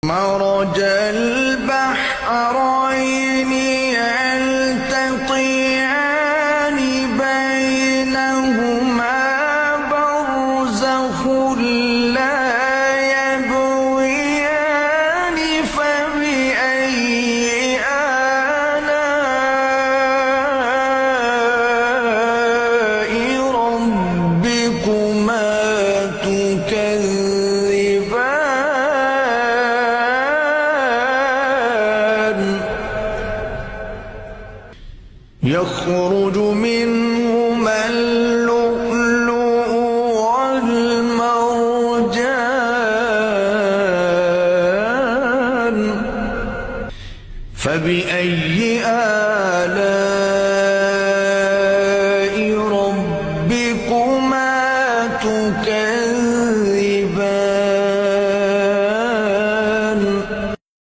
مرج البحرين يلتقيان بينهما برزخ لا يبغيان فبأي آلاء ربكما تكذبان يخرج منهما اللؤلؤ والمرجان فبأي